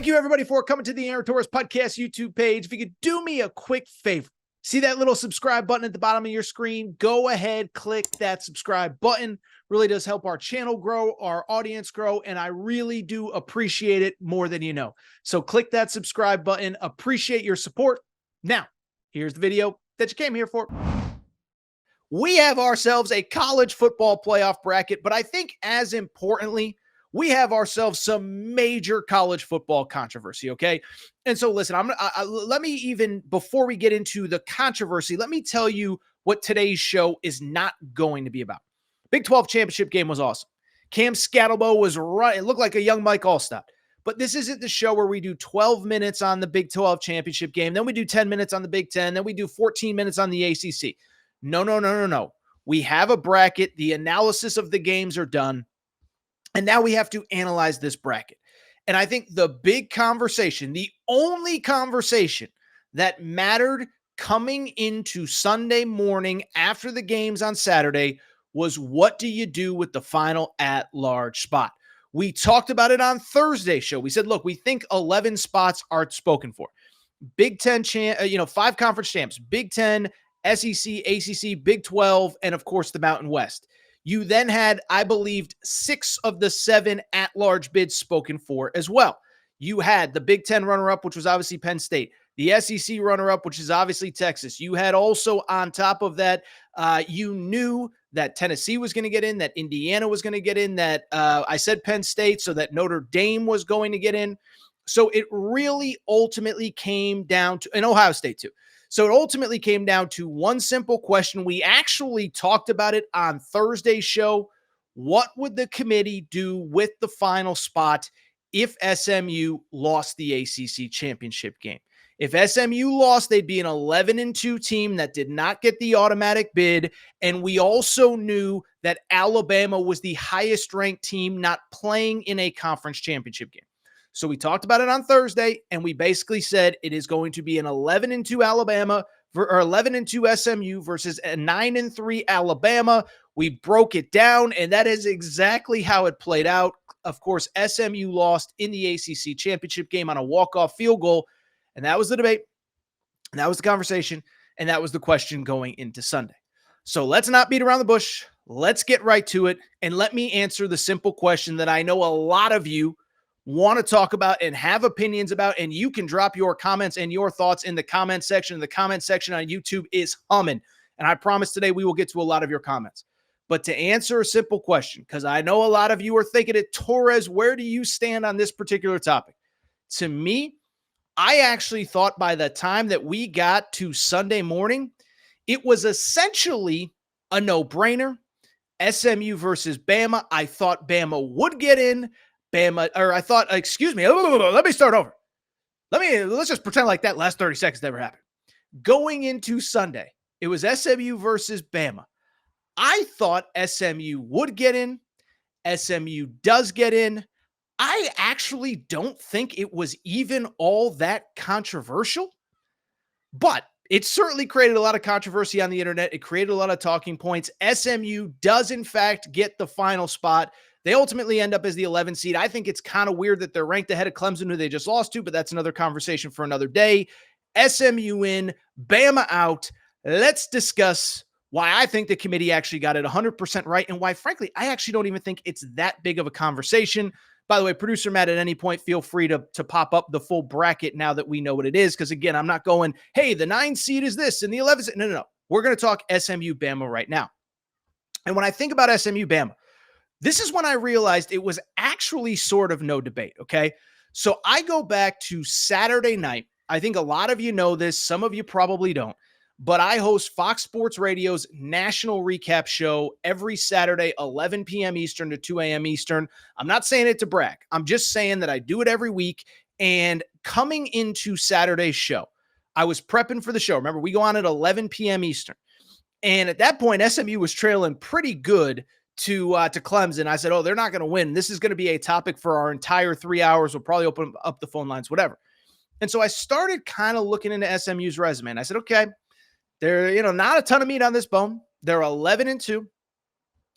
Thank you, everybody, for coming to the Aaron Torres Podcast YouTube page. If you could do me a quick favor, see that little subscribe button at the bottom of your screen? Go ahead, click that subscribe button. Really does help our channel grow, our audience grow, and I really do appreciate it more than you know. So click that subscribe button. Appreciate your support. Now, here's the video that you came here for. We have ourselves a college football playoff bracket, but I think as importantly, we have ourselves some major college football controversy, okay? And so listen, let me even, before we get into the controversy, let me tell you what today's show is not going to be about. Big 12 championship game was awesome. Cam Scattlebo was right. It looked like a young Mike Allstott. But this isn't the show where we do 12 minutes on the Big 12 championship game, then we do 10 minutes on the Big 10, then we do 14 minutes on the ACC. No. We have a bracket. The analysis of the games are done. And now we have to analyze this bracket. And I think the big conversation, the only conversation that mattered coming into Sunday morning after the games on Saturday was, what do you do with the final at-large spot? We talked about it on Thursday's show. We said, look, we think 11 spots are spoken for. Big 10, 5 conference champs, Big 10, SEC, ACC, Big 12, and of course the Mountain West. You then had, I believed, 6 of the 7 at-large bids spoken for as well. You had the Big 10 runner-up, which was obviously Penn State. The SEC runner-up, which is obviously Texas. You had also, on top of that, you knew that Tennessee was going to get in, that Indiana was going to get in, that I said Penn State, so that Notre Dame was going to get in. So it really ultimately came down to, and Ohio State too. So it ultimately came down to one simple question. We actually talked about it on Thursday's show. What would the committee do with the final spot if SMU lost the ACC championship game? If SMU lost, they'd be an 11-2 team that did not get the automatic bid. And we also knew that Alabama was the highest ranked team not playing in a conference championship game. So we talked about it on Thursday, and we basically said it is going to be an 11-2 Alabama or 11-2 SMU versus a 9-3 Alabama. We broke it down, and that is exactly how it played out. Of course, SMU lost in the ACC championship game on a walk-off field goal, and that was the debate, and that was the conversation, and that was the question going into Sunday. So let's not beat around the bush. Let's get right to it, and let me answer the simple question that I know a lot of you want to talk about and have opinions about, and you can drop your comments and your thoughts in the comment section. The comment section on YouTube is humming, and I promise today we will get to a lot of your comments. But to answer a simple question, because I know a lot of you are thinking it, Torres, where do you stand on this particular topic? To me, I actually thought by the time that we got to Sunday morning, it was essentially a no-brainer. SMU versus Bama. I thought Bama would get in. Let me start over. Let's just pretend like that last 30 seconds never happened. Going into Sunday, it was SMU versus Bama. I thought SMU would get in. SMU does get in. I actually don't think it was even all that controversial, but it certainly created a lot of controversy on the internet. It created a lot of talking points. SMU does, in fact, get the final spot. They ultimately end up as the 11 seed. I think it's kind of weird that they're ranked ahead of Clemson, who they just lost to, but that's another conversation for another day. SMU in, Bama out. Let's discuss why I think the committee actually got it 100% right, and why, frankly, I actually don't even think it's that big of a conversation. By the way, producer Matt, at any point, feel free to pop up the full bracket now that we know what it is, because, again, I'm not going, hey, the 9 seed is this and the 11 seed. No. We're going to talk SMU Bama right now. And when I think about SMU Bama, this is when I realized it was actually sort of no debate, okay? So I go back to Saturday night. I think a lot of you know this. Some of you probably don't. But I host Fox Sports Radio's national recap show every Saturday, 11 p.m. Eastern to 2 a.m. Eastern. I'm not saying it to brag. I'm just saying that I do it every week. And coming into Saturday's show, I was prepping for the show. Remember, we go on at 11 p.m. Eastern. And at that point, SMU was trailing pretty good to Clemson. I said, oh, they're not going to win. This is going to be a topic for our entire 3 hours. We'll probably open up the phone lines, whatever. And so I started kind of looking into SMU's resume. And I said, okay, they're, not a ton of meat on this bone. They're 11-2.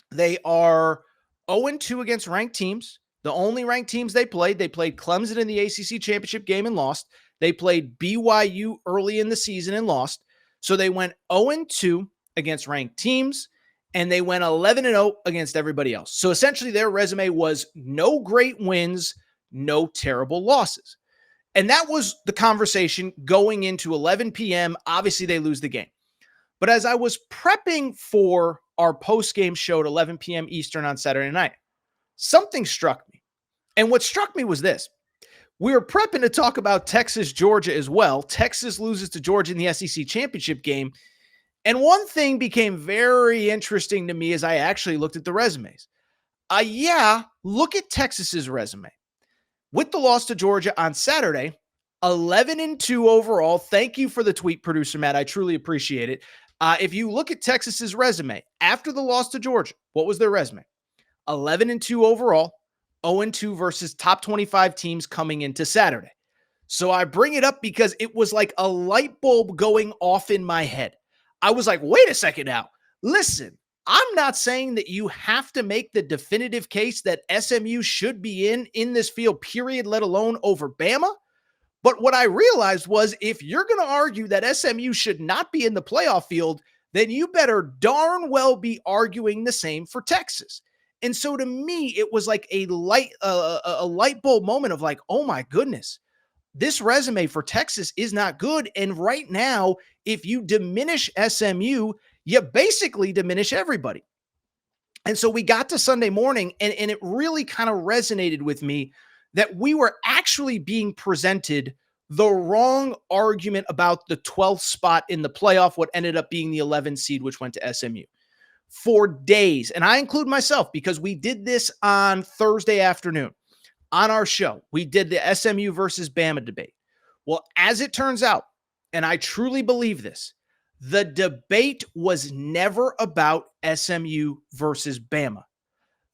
They are 0-2 against ranked teams. The only ranked teams they played Clemson in the ACC championship game and lost. They played BYU early in the season and lost. So they went 0-2 against ranked teams, and they went 11-0 against everybody else. So essentially their resume was no great wins, no terrible losses. And that was the conversation going into 11 p.m. Obviously, they lose the game. But as I was prepping for our post-game show at 11 p.m. Eastern on Saturday night, something struck me. And what struck me was this. We were prepping to talk about Texas, Georgia as well. Texas loses to Georgia in the SEC championship game. And one thing became very interesting to me as I actually looked at the resumes. Look at Texas's resume. With the loss to Georgia on Saturday, 11-2 overall. Thank you for the tweet, producer Matt. I truly appreciate it. If you look at Texas's resume, after the loss to Georgia, what was their resume? 11-2 overall, 0-2 versus top 25 teams coming into Saturday. So I bring it up because it was like a light bulb going off in my head. I was like, wait a second now. Listen, I'm not saying that you have to make the definitive case that SMU should be in this field, period, let alone over Bama. But what I realized was if you're going to argue that SMU should not be in the playoff field, then you better darn well be arguing the same for Texas. And so to me, it was like a light bulb moment of like, oh my goodness, this resume for Texas is not good. And right now, if you diminish SMU, you basically diminish everybody. And so we got to Sunday morning, and it really kind of resonated with me that we were actually being presented the wrong argument about the 12th spot in the playoff, what ended up being the 11th seed, which went to SMU. For days, and I include myself because we did this on Thursday afternoon on our show. We did the SMU versus Bama debate. Well, as it turns out, and I truly believe this, the debate was never about SMU versus Bama.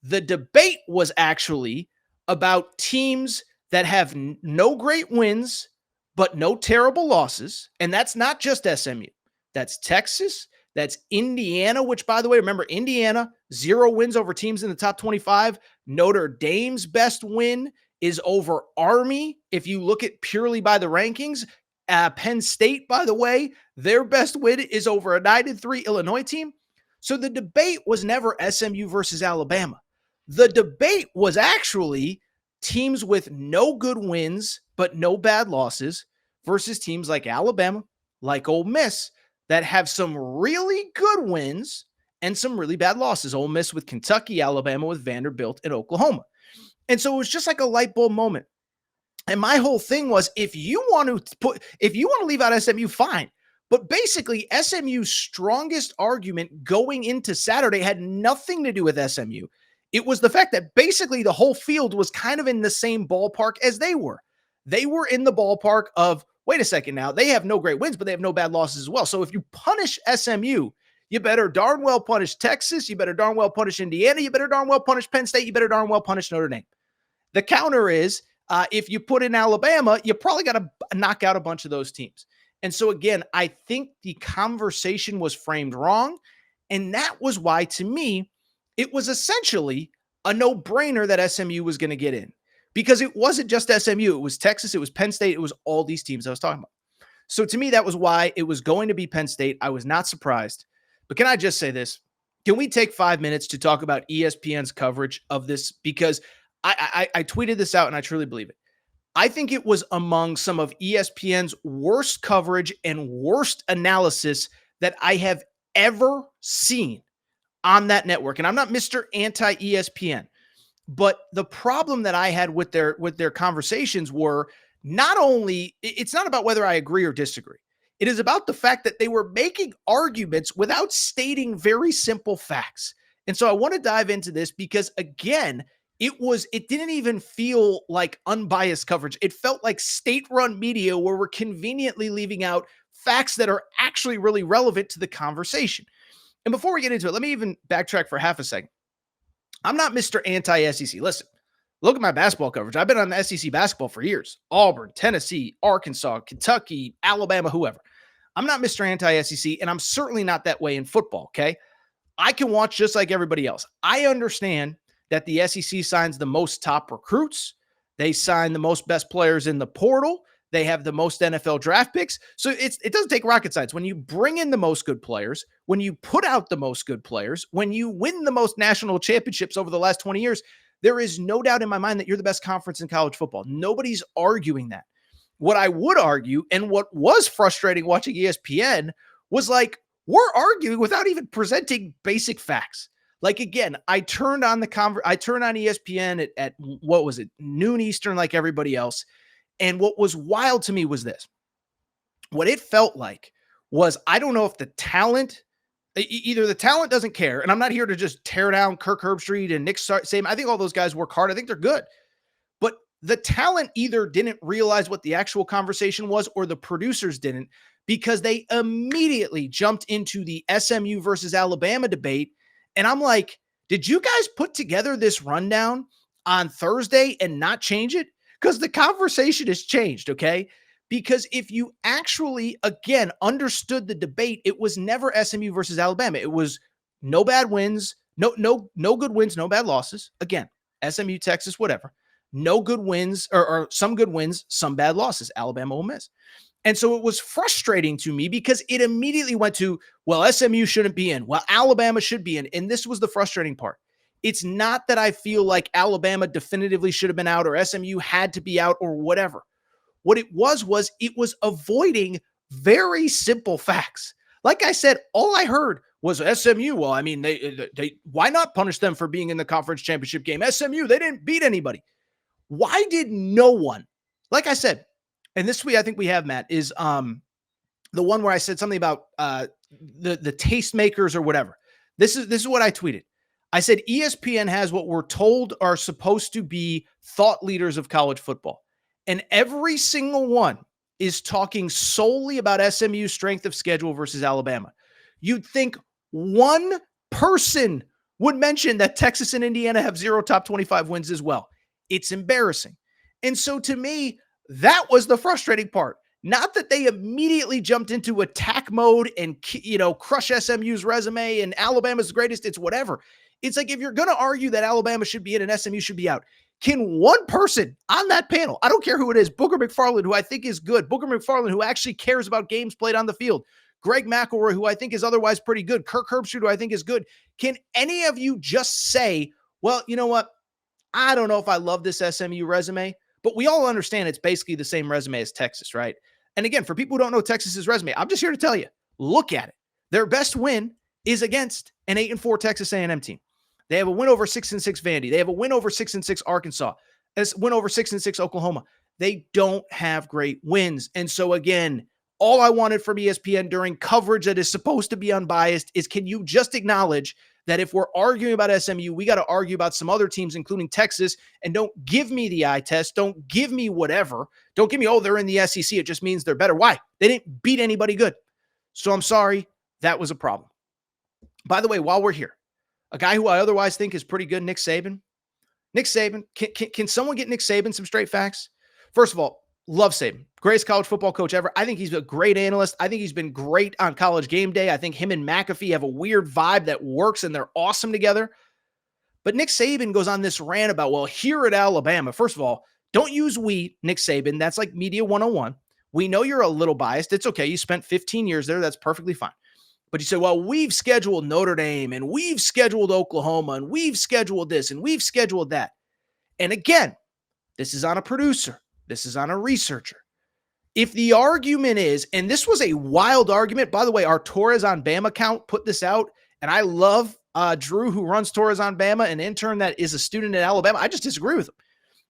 The debate was actually about teams that have no great wins, but no terrible losses. And that's not just SMU. That's Texas. That's Indiana, which, by the way, remember, Indiana, 0 wins over teams in the top 25. Notre Dame's best win is over Army. If you look at purely by the rankings, Penn State, by the way, their best win is over a 9-3 Illinois team. So the debate was never SMU versus Alabama. The debate was actually teams with no good wins, but no bad losses versus teams like Alabama, like Ole Miss, that have some really good wins and some really bad losses. Ole Miss with Kentucky, Alabama with Vanderbilt, and Oklahoma. And so it was just like a light bulb moment. And my whole thing was, if you want to leave out SMU, fine. But basically, SMU's strongest argument going into Saturday had nothing to do with SMU. It was the fact that basically the whole field was kind of in the same ballpark as they were. They were in the ballpark of, wait a second now, they have no great wins, but they have no bad losses as well. So if you punish SMU, you better darn well punish Texas. You better darn well punish Indiana. You better darn well punish Penn State. You better darn well punish Notre Dame. The counter is, if you put in Alabama, you probably got to knock out a bunch of those teams. And so again, I think the conversation was framed wrong. And that was why, to me, it was essentially a no-brainer that SMU was going to get in. Because it wasn't just SMU. It was Texas. It was Penn State. It was all these teams I was talking about. So to me, that was why it was going to be Penn State. I was not surprised. But can I just say this? Can we take 5 minutes to talk about ESPN's coverage of this? Because I tweeted this out and I truly believe it. I think it was among some of ESPN's worst coverage and worst analysis that I have ever seen on that network. And I'm not Mr. Anti-ESPN, but the problem that I had with their conversations were not only, it's not about whether I agree or disagree. It is about the fact that they were making arguments without stating very simple facts. And so I want to dive into this because, again, it didn't even feel like unbiased coverage. It felt like state-run media where we're conveniently leaving out facts that are actually really relevant to the conversation. And before we get into it, let me even backtrack for half a second. I'm not Mr. Anti-SEC. Listen, look at my basketball coverage. I've been on the SEC basketball for years. Auburn, Tennessee, Arkansas, Kentucky, Alabama, whoever. I'm not Mr. Anti-SEC, and I'm certainly not that way in football, okay? I can watch just like everybody else. I understand that the SEC signs the most top recruits. They sign the most best players in the portal. They have the most NFL draft picks. So it doesn't take rocket science. When you bring in the most good players, when you put out the most good players, when you win the most national championships over the last 20 years, there is no doubt in my mind that you're the best conference in college football. Nobody's arguing that. What I would argue, and what was frustrating watching ESPN, was like, we're arguing without even presenting basic facts. Like, again, I turned on ESPN at what was it, noon Eastern, like everybody else. And what was wild to me was this. What it felt like was, I don't know if the talent, either the talent doesn't care, and I'm not here to just tear down Kirk Herbstreit and Nick Saban. I think all those guys work hard. I think they're good. But the talent either didn't realize what the actual conversation was, or the producers didn't, because they immediately jumped into the SMU versus Alabama debate. And I'm like, did you guys put together this rundown on Thursday and not change it? Because the conversation has changed, okay? Because if you actually, again, understood the debate, it was never SMU versus Alabama. It was no bad wins, no good wins, no bad losses. Again, SMU, Texas, whatever. No good wins, or some good wins, some bad losses. Alabama, Ole Miss. And so it was frustrating to me because it immediately went to, well, SMU shouldn't be in. Well, Alabama should be in. And this was the frustrating part. It's not that I feel like Alabama definitively should have been out, or SMU had to be out, or whatever. What it was it was avoiding very simple facts. Like I said, all I heard was SMU. Well, I mean, they why not punish them for being in the conference championship game? SMU, they didn't beat anybody. Why did no one, like I said, and this week I think we have, Matt, is the one where I said something about the tastemakers or whatever. This is what I tweeted. I said ESPN has what we're told are supposed to be thought leaders of college football. And every single one is talking solely about SMU's strength of schedule versus Alabama. You'd think one person would mention that Texas and Indiana have 0 top 25 wins as well. It's embarrassing. And so to me, that was the frustrating part. Not that they immediately jumped into attack mode and, crush SMU's resume and Alabama's the greatest. It's whatever. It's like, if you're going to argue that Alabama should be in and SMU should be out, can one person on that panel, I don't care who it is, Booger McFarland, who I think is good, Booger McFarland, who actually cares about games played on the field, Greg McElroy, who I think is otherwise pretty good, Kirk Herbstreit, who I think is good, can any of you just say, well, you know what? I don't know if I love this SMU resume, but we all understand it's basically the same resume as Texas, right? And again, for people who don't know Texas's resume, I'm just here to tell you, look at it. Their best win is against an 8-4 Texas A&M team. They have a win over 6-6 Vandy. They have a win over 6-6 Arkansas. A win over 6-6 Oklahoma. They don't have great wins. And so again, all I wanted from ESPN during coverage that is supposed to be unbiased is, can you just acknowledge that if we're arguing about SMU, we got to argue about some other teams, including Texas, and don't give me the eye test. Don't give me whatever. Don't give me, oh, they're in the SEC. It just means they're better. Why? They didn't beat anybody good. So I'm sorry. That was a problem. By the way, while we're here, a guy who I otherwise think is pretty good, Nick Saban. Nick Saban, can someone get Nick Saban some straight facts? First of all, love Saban. Greatest college football coach ever. I think he's a great analyst. I think he's been great on College Game Day. I think him and McAfee have a weird vibe that works, and they're awesome together. But Nick Saban goes on this rant about, well, here at Alabama, first of all, don't use we, Nick Saban. That's like Media 101. We know you're a little biased. It's okay. You spent 15 years there. That's perfectly fine. But you say, well, we've scheduled Notre Dame, and we've scheduled Oklahoma, and we've scheduled this, and we've scheduled that. And again, this is on a producer. This is on a researcher. If the argument is, and this was a wild argument, by the way, our Torres on Bama account put this out, and I love Drew, who runs Torres on Bama, an intern that is a student at Alabama. I just disagree with him.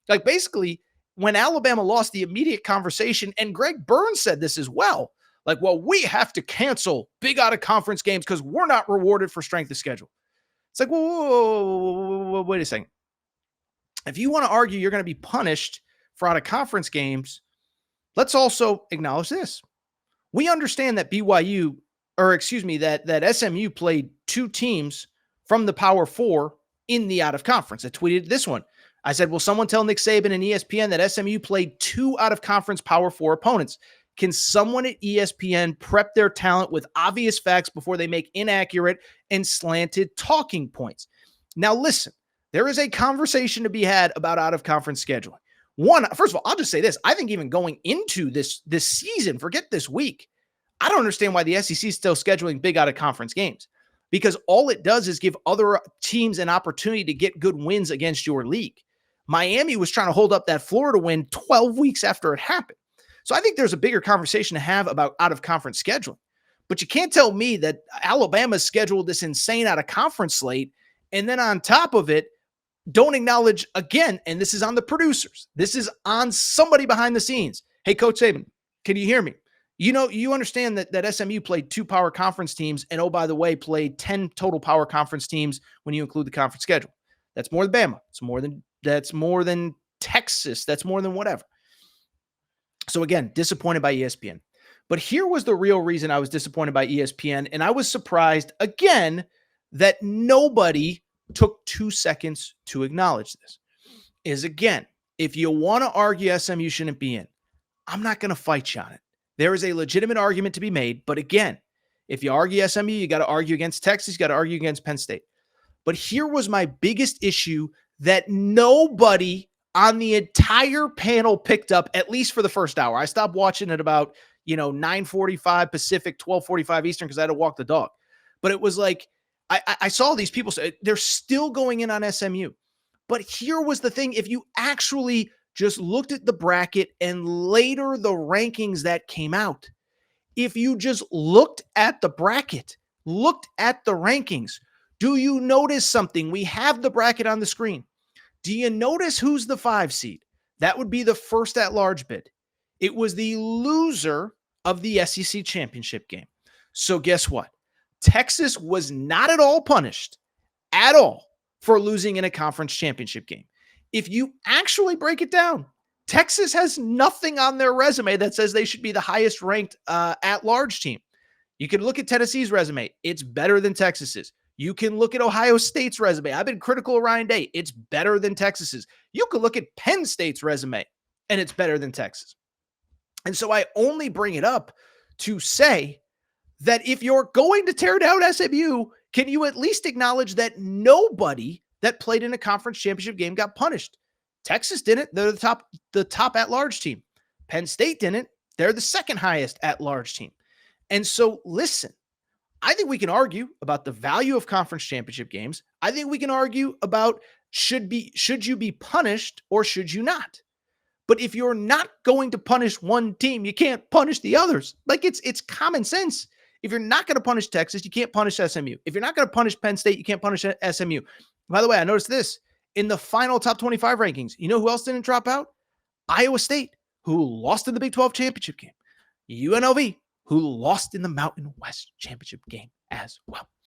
Like, basically, when Alabama lost, the immediate conversation, and Greg Burns said this as well, like, well, we have to cancel big out-of-conference games because we're not rewarded for strength of schedule. It's like, whoa, wait a second. If you want to argue you're going to be punished for out-of-conference games, let's also acknowledge this. We understand that that SMU played 2 teams from the Power 4 in the out-of-conference. I tweeted this one. I said, will someone tell Nick Saban and ESPN that SMU played 2 out-of-conference Power 4 opponents? Can someone at ESPN prep their talent with obvious facts before they make inaccurate and slanted talking points? Now, listen, There is a conversation to be had about out-of-conference scheduling. One, first of all, I'll just say this. I think even going into this season, forget this week, I don't understand why the SEC is still scheduling big out-of-conference games, because all it does is give other teams an opportunity to get good wins against your league. Miami was trying to hold up that Florida win 12 weeks after it happened. So I think there's a bigger conversation to have about out-of-conference scheduling. But you can't tell me that Alabama's scheduled this insane out-of-conference slate, and then on top of it, don't acknowledge again, and this is on the producers. This is on somebody behind the scenes. Hey, Coach Saban, can you hear me? You understand that SMU played 2 power conference teams, and oh, by the way, played 10 total power conference teams when you include the conference schedule. That's more than Bama. That's more than Texas. That's more than whatever. So again, disappointed by ESPN. But here was the real reason I was disappointed by ESPN, and I was surprised again that nobody took 2 seconds to acknowledge this. Is again, if you want to argue SMU shouldn't be in, I'm not going to fight you on it. There is a legitimate argument to be made, but again, if you argue SMU, you got to argue against Texas, you got to argue against Penn State. But here was my biggest issue that nobody on the entire panel picked up, at least for the first hour. I stopped watching at about 9:45 Pacific, 12:45 Eastern, because I had to walk the dog. But it was like, I saw these people say they're still going in on SMU. But here was the thing. If you actually just looked at the bracket and later the rankings that came out, if you just looked at the bracket, looked at the rankings, do you notice something? We have the bracket on the screen. Do you notice who's the 5 seed? That would be the first at-large bid. It was the loser of the SEC championship game. So guess what? Texas was not at all punished at all for losing in a conference championship game. If you actually break it down, Texas has nothing on their resume that says they should be the highest ranked at-large team. You can look at Tennessee's resume. It's better than Texas's. You can look at Ohio State's resume. I've been critical of Ryan Day. It's better than Texas's. You can look at Penn State's resume, and it's better than Texas. And so I only bring it up to say that if you're going to tear down SMU, can you at least acknowledge that nobody that played in a conference championship game got punished? Texas didn't. They're the top at-large team. Penn State didn't. They're the second highest at-large team. And so listen, I think we can argue about the value of conference championship games. I think we can argue about should you be punished or should you not? But if you're not going to punish one team, you can't punish the others. Like it's common sense. If you're not going to punish Texas, you can't punish SMU. If you're not going to punish Penn State, you can't punish SMU. By the way, I noticed this in the final top 25 rankings. You know who else didn't drop out? Iowa State, who lost in the Big 12 championship game. UNLV, who lost in the Mountain West championship game as well.